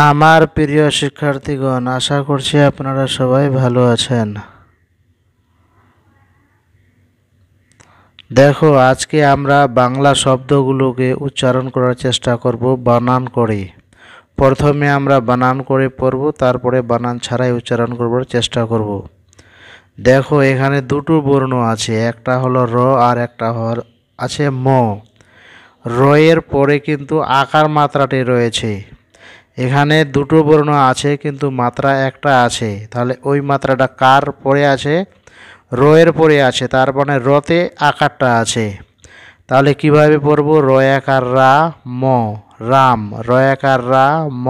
আমার প্রিয় শিক্ষার্থীগণ, আশা করছি আপনারা সবাই ভালো আছেন। দেখো, আজকে আমরা বাংলা শব্দগুলোকে উচ্চারণ করার চেষ্টা করব বানান করে। প্রথমে আমরা বানান করে পড়ব, তারপরে বানান ছাড়াই উচ্চারণ করবার চেষ্টা করব। দেখো, এখানে দুটো বর্ণ আছে, একটা হলো র আর একটা আছে ম। র এর পরে কিন্তু আকার মাত্রাটি রয়েছে। এখানে দুটো বর্ণ আছে কিন্তু মাত্রা একটা আছে, তাহলে ওই মাত্রাটা কার পরে আছে? র এর পরে আছে, তার মানে রতে আকারটা আছে। তাহলে কিভাবে পড়ব? র একার রা ম রাম, র একার রা ম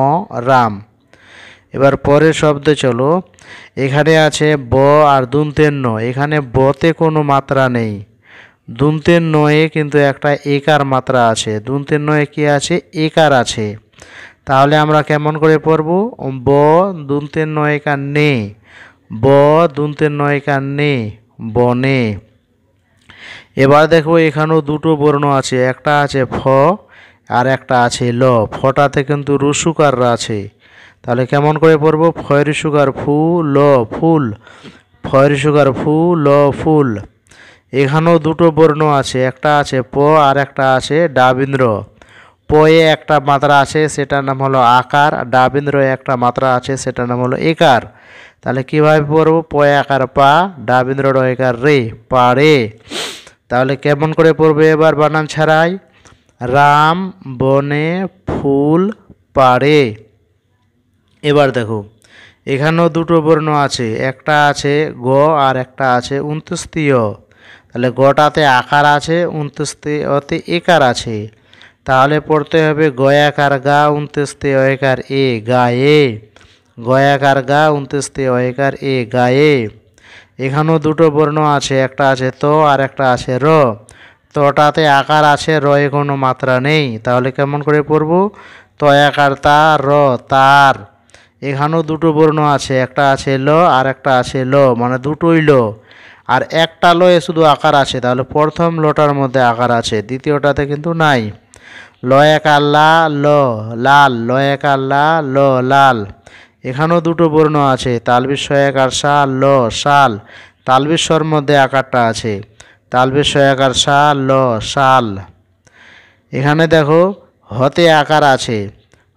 রাম। এবার পরের শব্দে চলো। এখানে আছে ব আর দন্তের ন। এখানে বতে কোনো মাত্রা নেই, দন্তের নয়ে কিন্তু একটা একার মাত্রা আছে। দন্তের নয়ে কি আছে? একার আছে। তাহলে আমরা কেমন করে পড়ব? ব দন্তের নয়কার নে, ব দন্তের নয়কার নে, বনে। এবার দেখো, এখানেও দুটো বর্ণ আছে, একটা আছে ফ আর একটা আছে ল। ফটাতে কিন্তু রুসুকার আছে। তাহলে কেমন করে পড়ব? ফয়ের সুগার ফু ল ফুল, ফয়ের সুগার ফু ল ফুল। এখানেও দুটো বর্ণ আছে, একটা আছে প আর একটা আছে ডাবিন্দ্র। পয়ে একটা মাত্রা আছে, সেটার নাম হলো আকার। ডাবিন্দ্র একটা মাত্রা আছে, সেটার নাম হলো একার। তাহলে কিভাবে পড়ব? পয়ে আকার পা, ডাবিন্দ্র একার রে, পারে। তাহলে কেমন করে পড়বে এবার বানান ছাড়াই? রাম বনে ফুল পাড়ে। এবার দেখো, এখানেও দুটো বর্ণ আছে, একটা আছে গ আর একটা আছে উন্তস্তীয়। তাহলে গটাতে আকার আছে, উন্তস্তীয়তে একার আছে। তাহলে পড়তে হবে গয়াকার গা উনতেস্তে অয়কার এ গায়ে, গয়াকার গা উনতেস্তে অয়কার এ গায়ে। এখানেও দুটো বর্ণ আছে, একটা আছে ত আর একটা আছে র। তটাতে আকার আছে, রয়ে কোনো মাত্রা নেই। তাহলে কেমন করে পড়ব? তয়াকার তা র তার। এখানেও দুটো বর্ণ আছে, একটা আছে ল আর একটা আছে ল, মানে দুটোই ল। আর একটা লয়ে শুধু আকার আছে, তাহলে প্রথম লটার মধ্যে আকার আছে, দ্বিতীয়টাতে কিন্তু নাই। লয়াকার লা ল লাল, লয়াকার লা ল লাল। এখানেও দুটো বর্ণ আছে, তালবির শয়াকার সা ল শাল। তালবির স্বর মধ্যে আকারটা আছে, তালবির শয়াকার সা ল শাল। এখানে দেখো, হতে আকার আছে,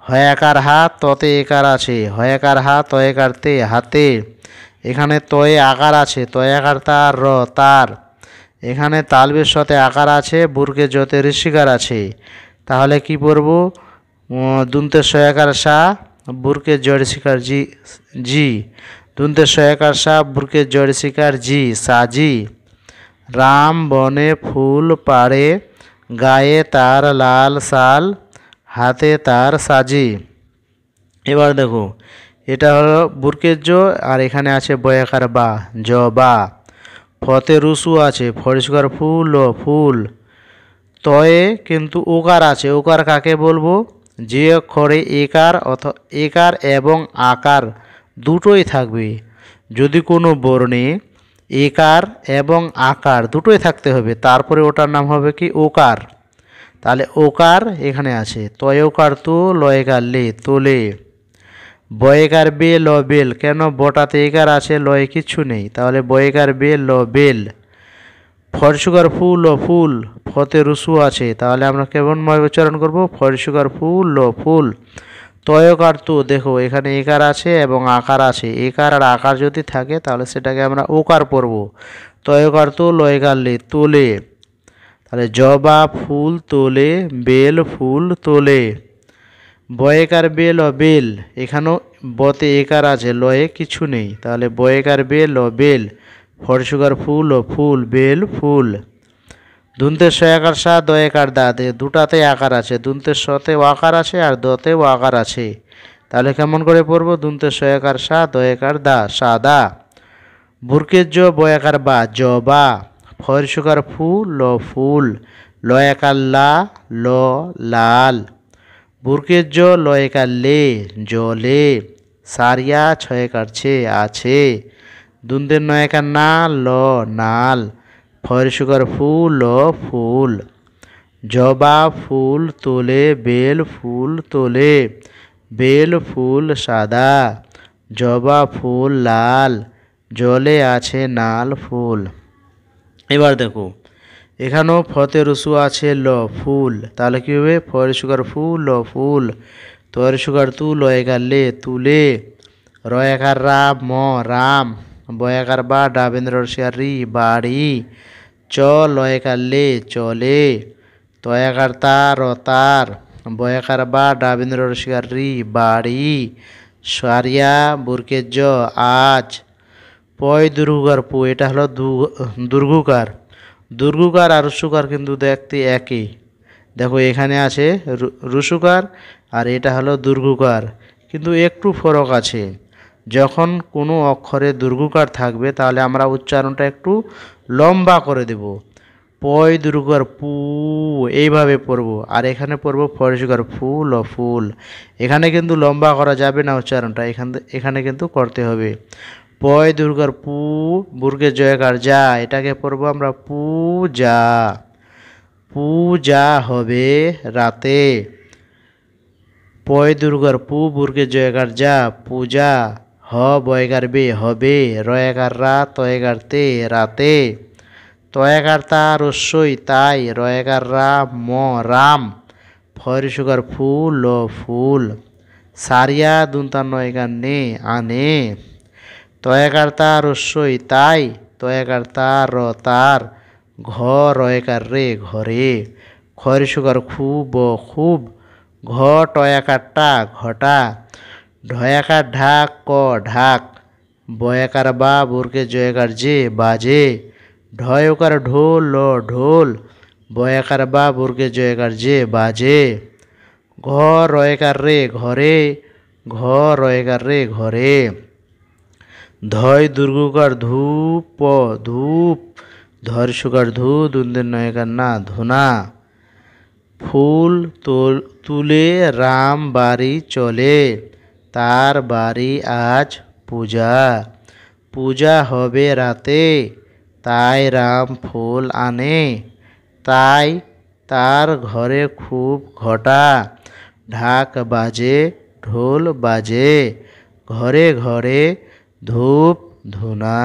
হয়াকার হা ততে একার আছে, হয়াকার হা তয়েকার তে হাতে। এখানে তয়ে আকার আছে, তয়াকার তার র তার। এখানে তালবির সাথে আকার আছে, বুরকে যতে ঋষিকার আছে। তাহলে কি পড়ব? দুন্তের সয়াকার সা, বুরকে জড় শিকার জি জি, দুন্তের সয়াকার সা, বুরকে জড় শিকার জি সাজি। রাম বনে ফুল পাড়ে, গায়ে তার লাল শাল, হাতে তার সাজি। এবার দেখো, এটা হলো বুরকের জ, আর এখানে আছে বয়াকার বা, জ বা। ফতে রুসু আছে, ফরিষ্কার ফুল ও ফুল। তয়ে কিন্তু ওকার আছে, ওকার কাকে বলবো? যে অক্ষরে একার একার এবং আকার দুটোই থাকবে। যদি কোনো বর্ণে একার এবং আকার দুটোই থাকতে হবে, তারপরে ওটার নাম হবে কি? ওকার। তাহলে ওকার এখানে আছে, তয় ওকার তো লয়কার লে তোলে। বয়েকার বে ল বেল, কেন? বটাতে একার আছে, লয়ে কিচ্ছু নেই, তাহলে বয়েকার বে ল বেল। ফরসুগার ফুল ও ফুল, ফতে রুসু আছে, তাহলে আমরা কেমনভাবে উচ্চারণ করব? ফরসুগার ফুল ও ফুল। তয়কার তো, দেখো এখানে একার আছে এবং আকার আছে, একার আর আকার যদি থাকে তাহলে সেটাকে আমরা ওকার পড়ব। তয়কার তো লয়কার লে তোলে। তাহলে জবা ফুল তোলে, বেল ফুল তোলে। বয়েকার বেল ও বেল, এখানেও বতে একার আছে, লয়ে কিছু নেই, তাহলে বয়েকার বেল ও বেল। ফরসুগার ফুল ও ফুল, বেল ফুল। দুন্তের শয়াকার সা, দয়াকার দা, দুটাতে আকার আছে, দুন্তের সতেও আকার আছে আর দতেও আকার আছে। তাহলে কেমন করে পড়ব? দুন্তের শয়াকার সা, দয়াকার দা সাদা। বুরকের জ, বয়াকার বা, জ বা। ফরসুগার ফুল ল ফুল, লয়াকার লা ল লাল। বুরকের জ, লয়কার লে জলে। সারিয়া ছয়কার ছে আছে, দুন্দের নয়কার না ল নাল। ফরসুগার ফুল ল ফুল। জবা ফুল তোলে, বেল ফুল তোলে। বেল ফুল সাদা, জবা ফুল লাল, জলে আছে নাল ফুল। এবার দেখো এখানেও ফতে রসু আছে ল ফুল, তাহলে কি হবে? ফয়ের সুগার ফুল ল ফুল, তয়ের সুগার তু লয়কার লে তুলে, রয়াকার রাম ম রাম, বয়াকার বা ডাবেন্দ্র রসিয়ার রি বাড়ি, চ লয়কার লে চলে, তয়াকার তা রতার, বয়াকার বা ডাবেন্দ্র রসিয়ার রি বাড়ি, সারিয়া বুরকের জ আজ, পয় দুর্গুকার পু, এটা হলো দুর্গুকার। দুর্গুকার আর রুসুকার কিন্তু দেখতে একই। দেখো এখানে আছে রুসুকার আর এটা হলো দুর্গুকার, কিন্তু একটু ফরক আছে। যখন কোনো অক্ষরে দুর্গুকার থাকবে তাহলে আমরা উচ্চারণটা একটু লম্বা করে দেব। পয় দুর্গুকার পু এইভাবে পড়ব, আর এখানে পড়ব ফরেসুকার ফুল ও ফুল। এখানে কিন্তু লম্বা করা যাবে না উচ্চারণটা, এখানে কিন্তু করতে হবে। পয় দুর্গার পু, বুর্গে জয়কার যা, এটাকে পড়বো আমরা পূজা। পূজা হবে রাতে। পয় দুর্গার পু, বুর্গে জয়কার যা, পূজা। হ বয়কার বে হবে, রয়াকার রা, তয়কার তে রাতে, তয়াকার তা রস্যই তাই, রয়াকার রা ম রাম, ফয়ের সুগার ফুল ল ফুল, সারিয়া দুন্তার নয়কার নে আনে, তয়াকার তা রস্যই তাই, তয়াকার তা র তার, ঘ রয়কার রে ঘরে, খয়ের সুগার খুব খুব, ঘ টয়াকার টা ঘটা, ঢয়াকার ঢাক ক ঢাক, বয়াকার বা বুরকে জয়কার যে বাজে, ঢয়কার ঢোল ল ঢোল, বয়াকার বা বুরকে জয়কার যে বাজে, ঘ রয়কার রে ঘরে, ঘ রয়কার রে ঘরে, ধয় দুর্গুকার ধূপ ধূপ, ধর সুগার ধু, দুন্দের নয়কার না ধুনা, ফুল তুলে রাম বাড়ি চলে, তার বাড়ি আজ পূজা। পূজা হবে রাতে, তাই রাম ফুল আনে, তাই তার ঘরে খুব ঘটা, ঢাক বাজে ঢোল বাজে, ঘরে ঘরে ধূপ ধুনা।